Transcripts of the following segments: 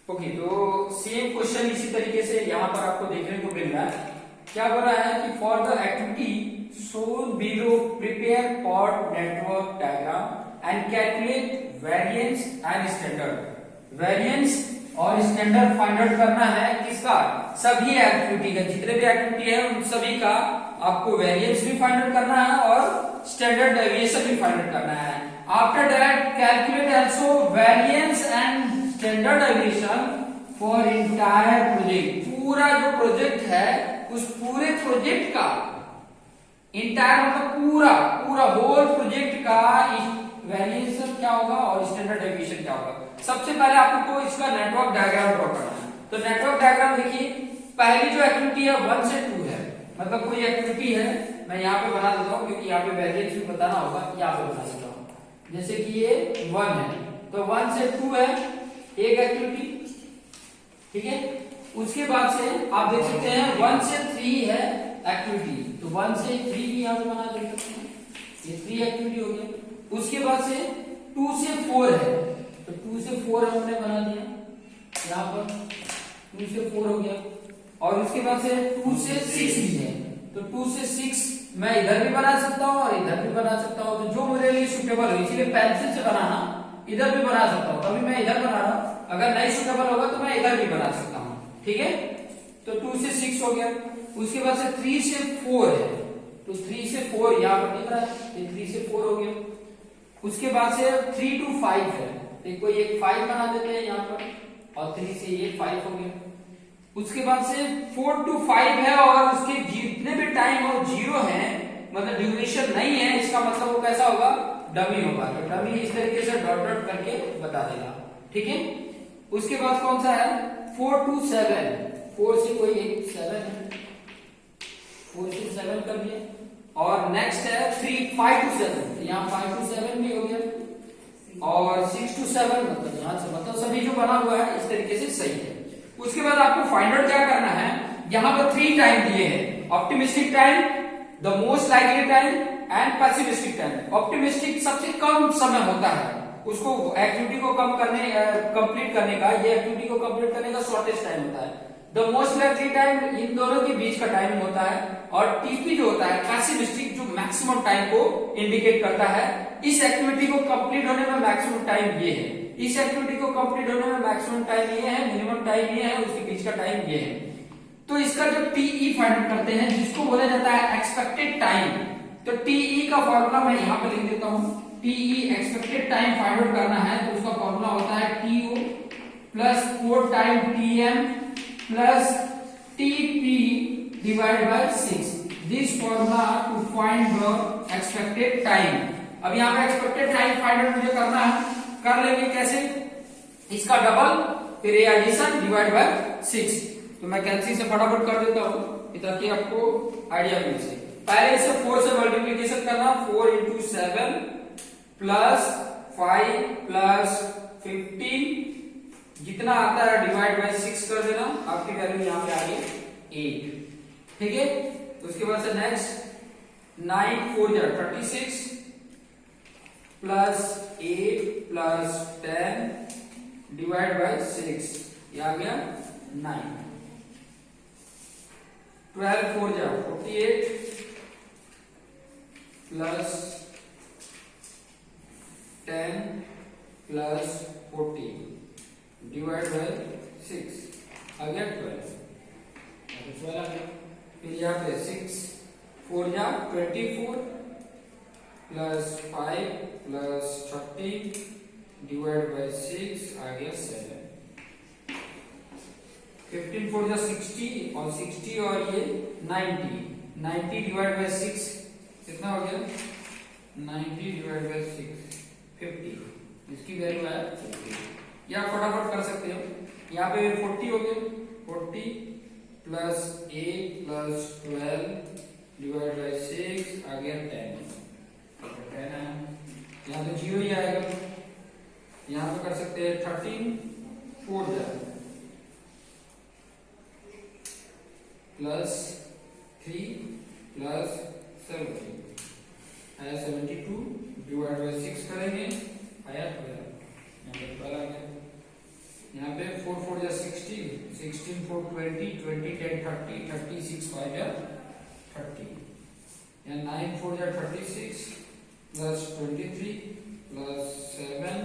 Okay, तो same question इसी तरीके से यहाँ पर आपको देखने को मिल रहा है। क्या बोल रहा है कि for the activity shown below prepare pod network diagram and calculate variance and standard. Variance और स्टैंडर्ड फाइंड आउट करना है किसका, सभी एक्टिविटी का, जितने भी एक्टिविटी है उन सभी का आपको वेरिएंस भी फाइंड आउट करना है और स्टैंडर्ड डेविएशन भी फाइंड आउट करना है। After that calculate also variance and standard deviation for entire project. पूरा जो प्रोजेक्ट है उस पूरे प्रोजेक्ट का, एंटायर मतलब पूरा पूरा होल प्रोजेक्ट का वेरिएशन क्या होगा और स्टैंडर्ड डेविएशन क्या होगा। सबसे पहले आपको इसका नेटवर्क डायग्राम ड्रॉ करना है। तो नेटवर्क डायग्राम देखिए, पहली जो एक्टिविटी है 1 से 2 है, मतलब कोई एक्टिविटी है, मैं यहाँ पे बना देता हूँ क्योंकि यहाँ पे वेरिएंस भी बताना होगा, यहाँ पे बना देता हूँ। जैसे कि ये 1 है, तो 1 से 2 है एक एक्टिविटी, ठीक है। उसके बाद से आप देख सकते हैं 1 से 3 है एक्टिविटी, तो 1 से 3 भी यहाँ पे बना दे सकते हैं, ये 3 एक्टिविटी हो गया। उसके बाद से 2 से 4 है, तो 2 से 4 हमने बना दिया यहाँ पर, 2 से 4 हो गया। और उसके बाद से 2 से 6 भी है, तो 2 से 6 मैं इधर भी बना सकता हूँ और इधर भी बना सकता हूँ, तो जो मेरे लिए सुटेबल हो, इसीलिए पेंसिल से बनाना, इधर भी बना सकता हूँ, अभी मैं इधर बना रहा हूँ, अगर नहीं सुटेबल होगा तो मैं इधर भी बना सकता हूँ, ठीक है। तो 2 से 6 हो गया। उसके बाद से 3 से 4 है, तो 3 से 4 यहाँ पर दिख रहा है, ये 3 से 4 हो गया। उसके बाद से 3 to 5 है, तो कोई एक 5 बना देते हैं यहाँ पर, और 3 से ये 5 हो गया। उसके बाद से 4 to 5 है और उसके जितने भी टाइम और 0 है, मतलब ड्यूरेशन नहीं है, इसका मतलब वो कैसा होगा, डमी होगा। तो डमी इस तरीके से डॉट डॉट करके बता देगा, ठीक है। उसके बाद कौन सा है 4 to 7, 4 से कोई एक 7 है, 4 से 7 कर दिया। और नेक्स्ट है 5 to 7, यहाँ 5 to 7 भी हो गया। और 6 to 7 मतलब यहाँ से, मतलब सभी जो बना हुआ है इस तरीके से सही है। उसके बाद आपको फाइंड आउट क्या करना है, यहाँ पर 3 टाइम दिए हैं, optimistic time, the most likely time and pessimistic time. Optimistic सबसे कम समय होता है, उसको एक्टिविटी को कंप्लीट करने का, ये एक्टिविटी को कंप्लीट करने का शॉर्टेस्ट टाइम होता है। The most likely time in दोनों के बीच का टाइम होता है, और टीपी जो होता है पेसिमिस्टिक, जो मैक्सिमम टाइम को इंडिकेट करता है। इस एक्टिविटी को कंप्लीट होने में मैक्सिमम टाइम ये है, इस एक्टिविटी को कंप्लीट होने में मैक्सिमम टाइम ये है, मिनिमम टाइम ये है, उसके बीच का टाइम ये है। तो इसका जो टीई फाइंड करते हैं, जिसको बोला जाता है एक्सपेक्टेड टाइम, तो टीई का फॉर्मूला मैं यहाँ पे लिख देता हूँ। TE expected time find out करना है, तो उसका फॉर्मूला होता है TO plus 4 time TM plus TP divide by 6। This formula to find the expected time. अब यहाँ पे एक्सपेक्टेड टाइम फाइंड आउट मुझे करना है, कर लेंगे कैसे, इसका डबल फिर एडिशन डिवाइड बाय 6। तो मैं कैंसिल से फटाफट कर देता हूँ ताकि आपको आइडिया मिल सके। पहले इसे 4 से मल्टीप्लीकेशन करना, 4 into 7 प्लस 5 प्लस 15, जितना आता है डिवाइड बाय 6 कर देना, आपकी वैल्यू यहाँ पे आ गई 8, ठीक है। उसके बाद से नेक्स्ट 9 4 जा 36 प्लस 8 प्लस 10 डिवाइड बाय 6, ये आ गया 9। 12 4 जा 48 प्लस 10 प्लस 40 डिवाइड बाय 6, आ गया 12, 12 आ गया। फिर यहाँ पे 6 4 जा 24 प्लस 5 प्लस 30 डिवाइड बाय 6, आ गया 7। 15 4 जा 60 और 60 और ये 90 डिवाइड बाय 6 कितना हो गया, 90 डिवाइड बाय 6 50, इसकी वैल्यू है 50। या फटाफट कर सकते हो, यहाँ पे 40 हो गया, 40 प्लस 8 प्लस 12 डिवाइड बाय 6, आ गया 10 है। यहाँ तो 0 ही आएगा, यहाँ पे कर सकते हैं 13 4 जा प्लस 3 प्लस 17 आया 72 डिवाइड बाय 6 करेंगे, आया 12, यहाँ पे 12 आ गया। यहाँ पे 4 4 जा 16, 16 4 20, 20 10 30, 36 5 जा 30, यहाँ 9 4 जा 36 प्लस 23 प्लस 7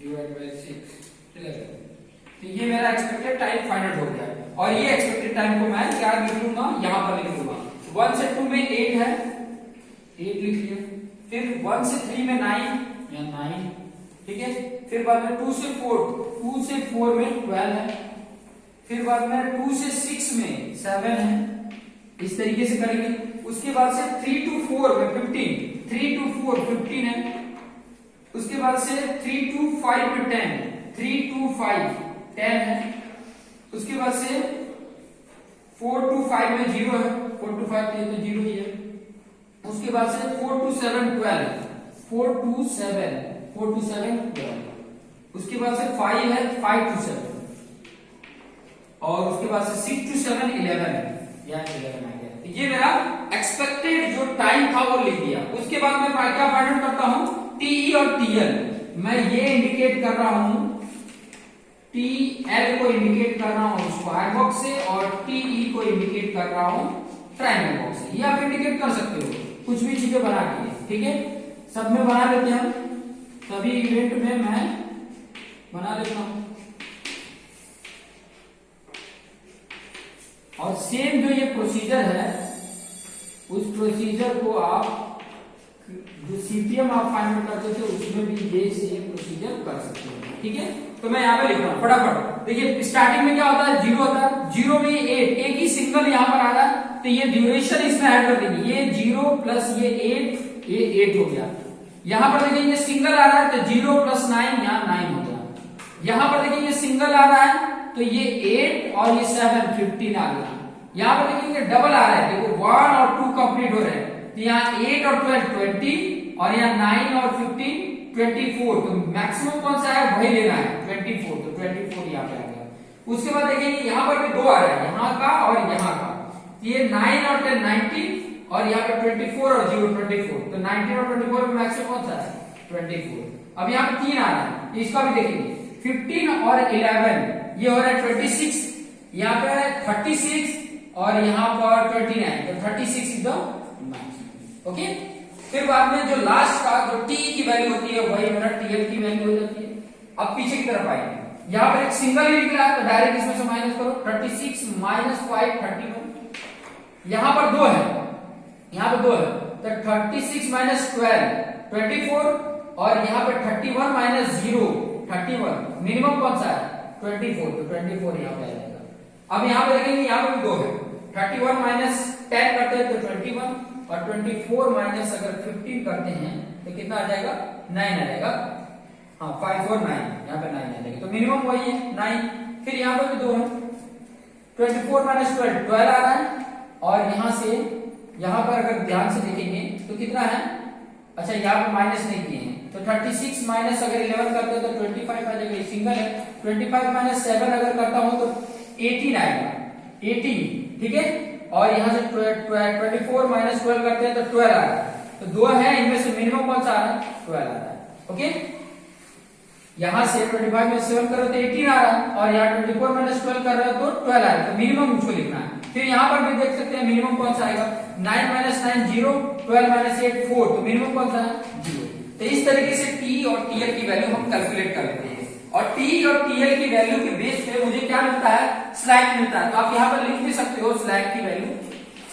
डिवाइड बाय 6 11। तो ये मेरा एक्सपेक्टेड टाइम फाइंड आउट हो गया, और ये एक्सपेक्टेड टाइम को मैं क्या लिख लूंगा, यहाँ पर लिख लूंगा। 1 से 2 में 8 है, 8 लिख लिया। फिर 1 से 3 में 9, यहाँ 9, ठीक है। फिर बाद में 2 से 4 में 12 है। फिर बाद में 2 से 6 में 7 है। इस तरीके से करेंगे। उसके बाद से 3 to 4 में 15, 3 to 4 15 है। उसके बाद से 3 to 5 में 10, 3 to 5 10 है। उसके बाद से 4 to 5 में 0 है, 4 to 5 तो 0 ही है। उसके बाद से 4 to 7 12, 4 to 7 12। उसके बाद से 5 है, 5 to 7, और उसके बाद से 6 to 7 11 है, या 11 आ गया। तो ये मेरा एक्सपेक्टेड जो टाइम था वो लिख दिया। उसके बाद मैं क्या फाइंड आउट करता हूं, टीई और टीएल। मैं ये इंडिकेट कर रहा हूं, टीएल को इंडिकेट कर रहा हूं स्क्वायर बॉक्स से, और टीई को इंडिकेट कर रहा हूं ट्रायंगल बॉक्स से। ये आप इंडिकेट कर सकते हो कुछ भी चीजें बना के, ठीक है। सब में बना लेते हैं, सभी इवेंट में मैं बना लेता हूं। और सेम जो ये प्रोसीजर है, उस प्रोसीजर को आप जो सीपीएम आप फाइंड आउट करते थे उसमें भी ये सेम प्रोसीजर कर सकते हो, ठीक है। तो मैं यहाँ पे लिख रहा हूं फटाफट। देखिए स्टार्टिंग में क्या होता है, 0 होता है। 0 में 8, एक ही सिंगल यहाँ पर आ रहा है, तो ये ड्यूरेशन इसमें ऐड कर देंगे। ये 0 प्लस ये 8, ये 8 हो गया। यहाँ पर देखिए ये सिंगल आ रहा है, तो 0 प्लस 9, यहाँ 9 हो गया। यहाँ पर देखिए ये सिंगल आ रहा है, तो ये 8 और ये 7 15 आ गया। यहाँ पर देखिए डबल आ रहा है, देखो 1 और 2 कंप्लीट हो रहे हैं, तो यहाँ 8 और 12 20, और यहाँ 9 और 15 24। तो मैक्सिमम कौन सा है वही लेना है, 24, तो 24 यहाँ पे आ गया। उसके बाद देखिए यहाँ पर भी 2 आ रहा है, यहाँ का और यहाँ का। ये 9 और 10 19, और यहाँ पे 24 और 0 24, तो 19 और 24 में मैक्सिमम कौन सा है 24। अब यहाँ पे 3 आ रहा है, इसका भी देखेंगे 15 और 11, ये हो रहा है 26, यहाँ पे 36, और यहाँ पर 29, तो 36 इज द मैक्सिमम, ओके। फिर बाद में जो लास्ट का जो टी की वैल्यू होती है वही मेरा टीएल की वैल्यू हो जाती है। अब पीछे की तरफ आएंगे, यहाँ पर एक सिंगल ही निकला है, तो डायरेक्ट इसमें से माइनस करो, 36 माइनस 5 31। यहाँ पर 2 है, यहाँ पे 2 है, तो 36 माइनस 12 24, और यहाँ पे 31 माइनस 0 31। मिनिमम कौन सा है 24, तो 24 यहाँ पे आ जाएगा। अब यहाँ पे देखेंगे, यहाँ पे भी 2 है, 31 माइनस 10 करते हैं तो 21, और 24 माइनस अगर 15 करते हैं तो कितना आ जाएगा 9 आ जाएगा। हाँ 5 और 9, यहाँ पे 9 आ जाएगा, तो मिनिमम वही है 9। फिर यहाँ पे भी 2 है, 24 माइनस 12 12 आ रहा है, और यहाँ से यहाँ पर अगर ध्यान से देखेंगे तो कितना है, अच्छा यहाँ पे माइनस नहीं किए हैं, तो 36 माइनस अगर 11 करते हैं तो 25 आ जाएगा, सिंगल है। 25 माइनस 7 अगर करता हूं तो 18 आएगा, 18, ठीक है। और यहाँ से 24 माइनस 12 करते हैं तो 12 आ रहा है, तो 2 है, इनमें से मिनिमम कौन सा आ रहा है 12 आ रहा है, ओके। यहाँ से 25 में 7 करो तो 18 आ रहा है, और यहाँ 24 माइनस 12 कर रहे हो तो 12 आ रहा है, तो मिनिमम मुझको लिखना है। फिर यहाँ पर भी देख सकते हैं मिनिमम कौन सा आएगा, 9 माइनस 9 0, 12 माइनस 8 4, तो मिनिमम कौन सा है 0। तो इस तरीके से टी और टीएल की वैल्यू हम कैलकुलेट कर लेते हैं, और टी और टीएल की वैल्यू के बेस पे मुझे क्या मिलता है, स्लैक मिलता है। तो आप यहाँ पर लिख भी सकते हो स्लैक की वैल्यू,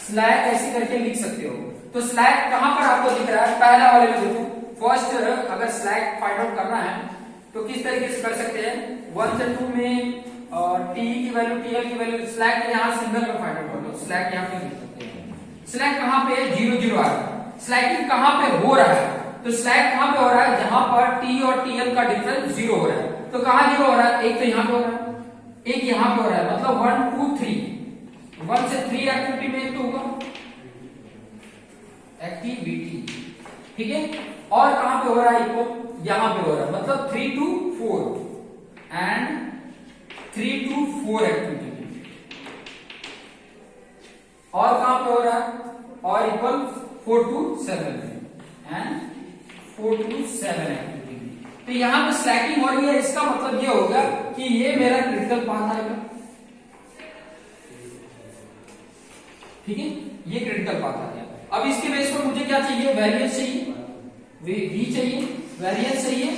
स्लैक ऐसे करके लिख सकते हो। तो स्लैक कहां पर आपको दिख रहा है, पहला वाले में देखो। फर्स्ट अगर स्लैक फाइंड आउट करना है तो किस तरीके से कर सकते हैं, 1 से 2 में टी की वैल्यू टीएल की वैल्यू, स्लैक यहाँ सिंगल में फाइंड आउट कर लो, स्लैक यहाँ पे लिख सकते हैं। स्लैक कहां पे 0 0 आ रहा है, स्लैकिंग कहां पे हो रहा है, तो स्लैक कहां पे हो रहा है, जहां पर टी और टीएल का डिफरेंस 0 हो रहा है। तो कहां 0 हो रहा है, एक तो यहाँ पे हो रहा है, एक यहाँ पे हो रहा है, मतलब 1 2 3, 1 से 3 एक्टिविटी में एक तो होगा एक्टिविटी, ठीक है। और कहां पे हो रहा है, इक्वल यहां पे हो रहा है, मतलब 3 to 4 एंड 3 to 4 एक्टिविटी। और कहां पे हो रहा है, और equal 4 to 7 and 4 to 7 activity. तो यहां पे स्लैकिंग हो रही है, इसका मतलब ये होगा कि ये मेरा क्रिटिकल पाथ आएगा, ठीक है, ये क्रिटिकल पाथ आ गया। अब इसके बेस पर मुझे क्या चाहिए, वेरिएंस चाहिए, वी चाहिए, वेरिएंस चाहिए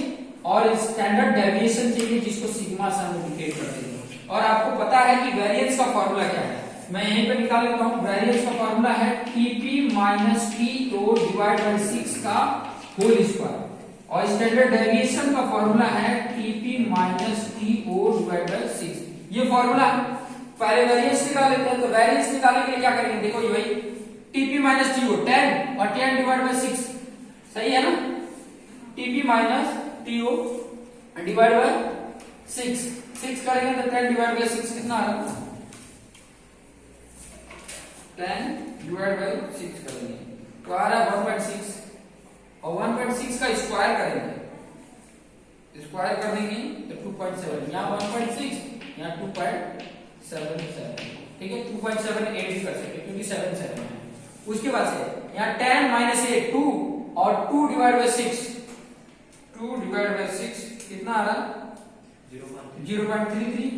और स्टैंडर्ड डेविएशन चाहिए जिसको सिग्मा से हम इंडिकेट करते हैं। और आपको पता है कि वेरिएंस का फॉर्मूला क्या है, मैं यहीं पे निकाल लेता हूं। वेरिएंस का फॉर्मूला है TP minus TO divide by 6 का होल स्क्वायर और स्टैंडर्ड डेविएशन का फॉर्मूला है TP minus TO divide by 6। ये फॉर्मूला है। पहले वेरिएंस निकाल लेते हैं। तो वेरिएंस निकालने के लिए क्या करेंगे, देखो ये भाई टीपी माइनस टीओ 10 और 10 डिवाइड बाय 6, सही है ना। TP minus TO divide by 6 करेंगे तो 10 डिवाइड बाय 6 कितना आ रहा है, 10 डिवाइड बाय 6 करेंगे तो आ रहा है 1.6 और 1.6 का स्क्वायर करेंगे, स्क्वायर कर देंगे तो 2.7, यहाँ 1.6 यहाँ 2.77, ठीक है 2.78 भी कर सकते क्योंकि 7 है। उसके बाद से यहाँ 10 माइनस 8 2 और 2 डिवाइड बाय 6, 2 डिवाइड बाय 6 कितना आ रहा 0.33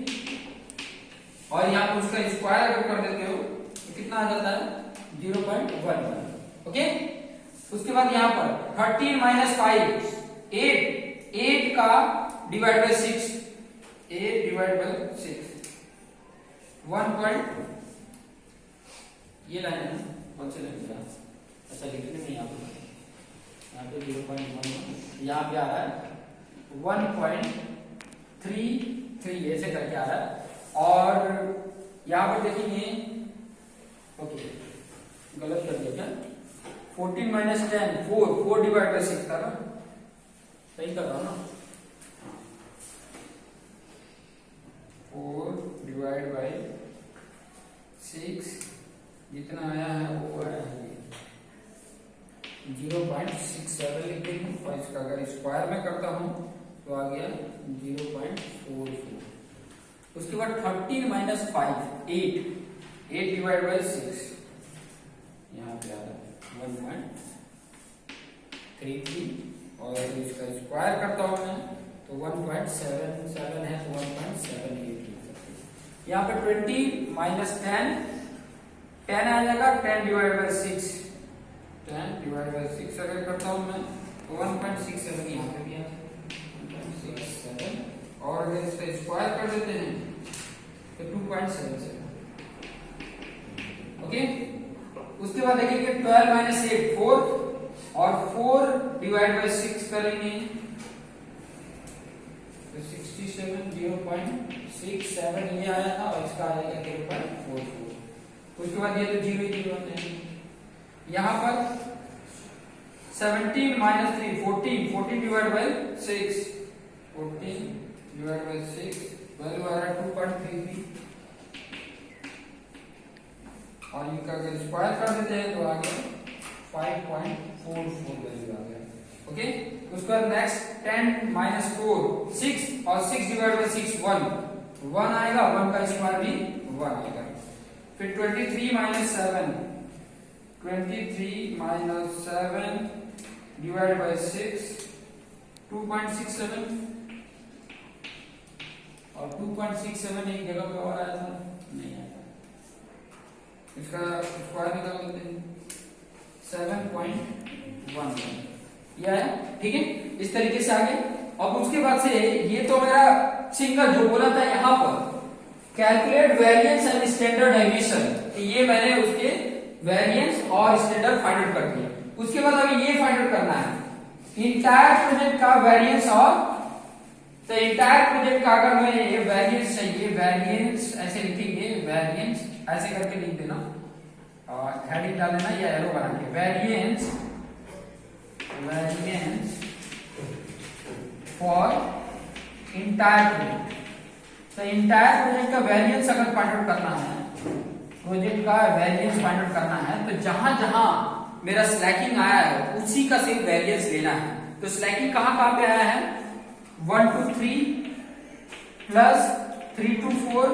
और यहाँ पर उसका स्क्वायर अगर कर देते हो तो कितना आ जाता है 0.11। ओके, उसके बाद यहाँ पर 13 माइनस 5 8 का डिवाइड बाय 6, 8 डिवाइड बाय 6 1. ये लाइन है कौन सी लाइन है, ऐसा लिखने में यहाँ पे 0.11 यहाँ पे आ रहा है 1.33 ऐसे करके आ रहा है। और यहाँ पर देखेंगे, ओके गलत कर दिया क्या, 14 माइनस 10 4 डिवाइड बाय 6 था ना, सही कर रहा हूँ ना, 4 डिवाइड बाय 6 जितना आया है वो आया है 0.67 लिख देंगे और इसका अगर स्क्वायर में करता हूं तो आ गया 0.44। उसके बाद 13 माइनस 5 8 डिवाइड बाय 6 यहाँ पे आ रहा है 1.33 और इसका स्क्वायर करता हूं मैं तो 1.77 है तो 1.78। यहाँ पे 20 माइनस 10 आ जाएगा 10 डिवाइड बाय 6, 10 डिवाइड बाय 6 अगर करता हूं मैं तो 1.67 यहाँ पे भी आ 1.67 और अगर इसका स्क्वायर कर देते हैं तो 2.77। ओके, उसके बाद देखेंगे 12 माइनस 8 4 और 4 डिवाइड बाय 6 करेंगे तो 67 0.67 ये आया था और इसका आ जाएगा 0.44। उसके बाद ये तो 0 होते हैं। यहाँ पर 17 minus 3 14 divide by 6 14 divide by 6 value आ रहा है 2.33 और इनका अगर स्क्वायर कर देते हैं तो आ गया 5.44 वैल्यू आ गया। ओके, उसके बाद नेक्स्ट 10 माइनस 4 6 और 6 डिवाइड बाय 6 1 आएगा, 1 का स्क्वायर भी 1 आएगा। फिर 23 माइनस 7 डिवाइड बाय 6 2.67 और 2.67 एक जगह पे और आया था नहीं आया, इसका स्क्वायर निकाल लेते हैं 7.1 यह है, ठीक है इस तरीके से आगे। अब उसके बाद से ये तो मेरा सिंगल जो बोला था यहाँ पर calculate variance and standard deviation, ये मैंने उसके वेरिएंस और स्टैंडर्ड फाइंड आउट कर दिया। उसके बाद अभी ये फाइंड आउट करना है इंटायर प्रोजेक्ट का वेरिएंस और तो इंटायर प्रोजेक्ट का अगर मैं ये वेरिएंस चाहिए, वेरिएंस ऐसे लिखेंगे, वेरिएंस ऐसे करके लिख देना और हेडिंग डाल देना या एरो बना के वेरिएंस फॉर इंटायर प्रोजेक्ट। तो इंटायर प्रोजेक्ट का वेरिएंस अगर फाइंड आउट करना है, प्रोजेक्ट का वेरिएंस फाइंड आउट करना है तो जहां जहां मेरा स्लैकिंग आया है उसी का सिर्फ वेरिएंस लेना है। तो स्लैकिंग कहां पे आया है 1 to 3 plus 3 to 4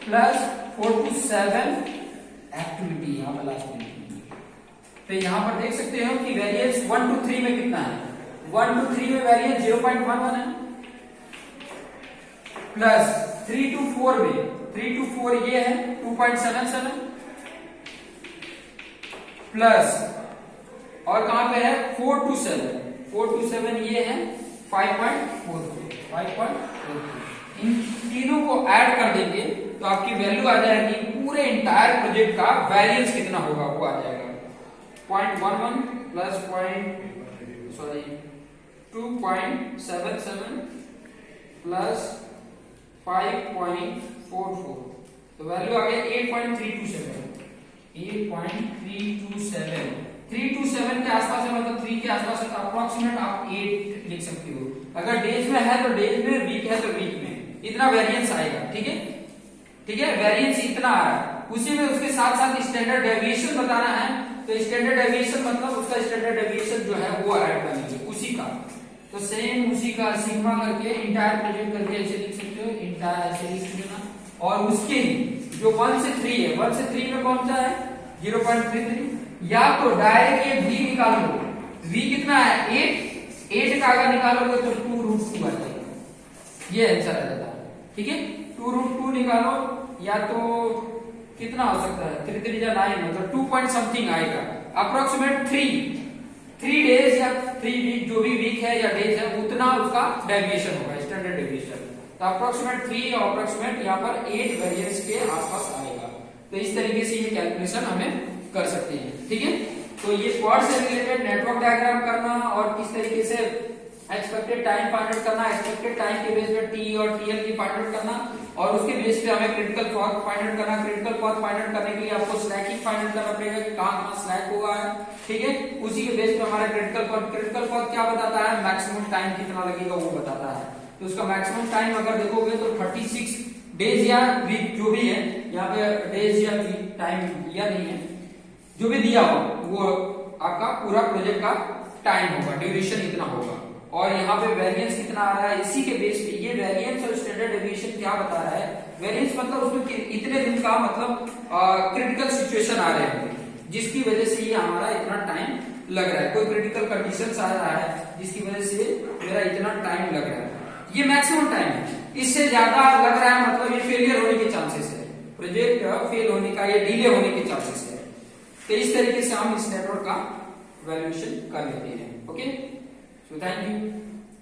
plus 4 to 7 activity यहां पर लास्ट में। तो यहां पर देख सकते हो कि वेरिएंस 1 to 3 में कितना है, 1 to 3 में वेरिएंस 0.11 है प्लस 3 to 4 में 3 to 4 ये है 2.77 प्लस और कहां पे है 4 to 7 ये है 5.44 इन तीनों को ऐड कर देंगे तो आपकी वैल्यू आ जाएगी पूरे इंटायर प्रोजेक्ट का वेरिएंस कितना होगा वो आ जाएगा 0.11 प्लस 2.77 प्लस 5.44 तो वैल्यू आ गया 8.327 के आसपास है मतलब 3 के आसपास है तो अप्रोक्सीमेट आप 8 लिख सकते हो। अगर डेज में है तो डेज में, वीक है तो वीक में, इतना वेरिएंस आएगा। ठीक है वेरिएंस इतना आ रहा है। उसी में उसके साथ साथ स्टैंडर्ड डेविएशन बताना है तो स्टैंडर्ड डेविएशन मतलब उसका स्टैंडर्ड डेविएशन जो है वो ऐड करेंगे उसी का। तो सेम उसी का सिग्मा करके इंटायर प्रोजेक्ट करके ऐसे लिख सकते हो, इंटायर ऐसे लिख देना। और उसके जो 1 से 3 है 1 से 3 में कौन सा है 0.33 या तो डायरेक्ट ये v निकाल लो। v कितना है 8 का अगर निकालोगे तो 2√2 आ जाएगा, ये आंसर आ जाता है। ठीक है 2√2 निकालो या तो कितना हो सकता है 3 3 या 9 मतलब 2 पॉइंट समथिंग आएगा। अप्रोक्सीमेट 3 डेज या 3 वीक जो भी वीक है या डेज है उतना उसका डेविएशन होगा स्टैंडर्ड डेविएशन। तो अप्रोक्सीमेट 3 और अप्रोक्सीमेट यहाँ पर 8 वेरिएंस के आसपास आएगा। तो इस तरीके से ये कैलकुलेशन हमें कर सकते हैं। ठीक है तो ये पॉड से रिलेटेड नेटवर्क डायग्राम करना और किस तरीके से एक्सपेक्टेड टाइम फाइंड आउट करना, एक्सपेक्टेड टाइम के बेस पे टी और टीएल की फाइंड आउट करना और उसके बेस पे हमें क्रिटिकल पाथ फाइंड आउट करना। क्रिटिकल पाथ फाइंड आउट करने के लिए आपको स्लैकिंग फाइंड आउट करना पड़ेगा कि कहां स्लैक होगा। ठीक है उसी के बेस पे हमारा क्रिटिकल पाथ क्या बताता है मैक्सिमम टाइम कितना लगेगा वो बताता है। तो उसका मैक्सिमम टाइम अगर देखोगे तो 36 डेज या वीक जो भी है, यहाँ पे डेज या वीक टाइम दिया नहीं है, जो भी दिया हो वो आपका पूरा प्रोजेक्ट का टाइम होगा, ड्यूरेशन इतना होगा। और यहाँ पे वेरिएंस कितना आ रहा है इसी के बेस पे ये वेरिएंस और स्टैंडर्ड डेविएशन क्या बता रहा है। वेरिएंस मतलब उसमें इतने दिन का मतलब क्रिटिकल सिचुएशन आ रहे हैं जिसकी वजह से ये हमारा इतना टाइम लग रहा है। कोई क्रिटिकल कंडीशन आ रहा है जिसकी वजह से मेरा इतना टाइम लग रहा है, ये मैक्सिमम टाइम है। इससे ज्यादा लग रहा है मतलब ये फेलियर होने के चांसेस है, प्रोजेक्ट फेल होने का या डिले होने के चांसेस है। तो इस तरीके से हम इस नेटवर्क का वैल्यूएशन कर लेते हैं। Okay so thank you.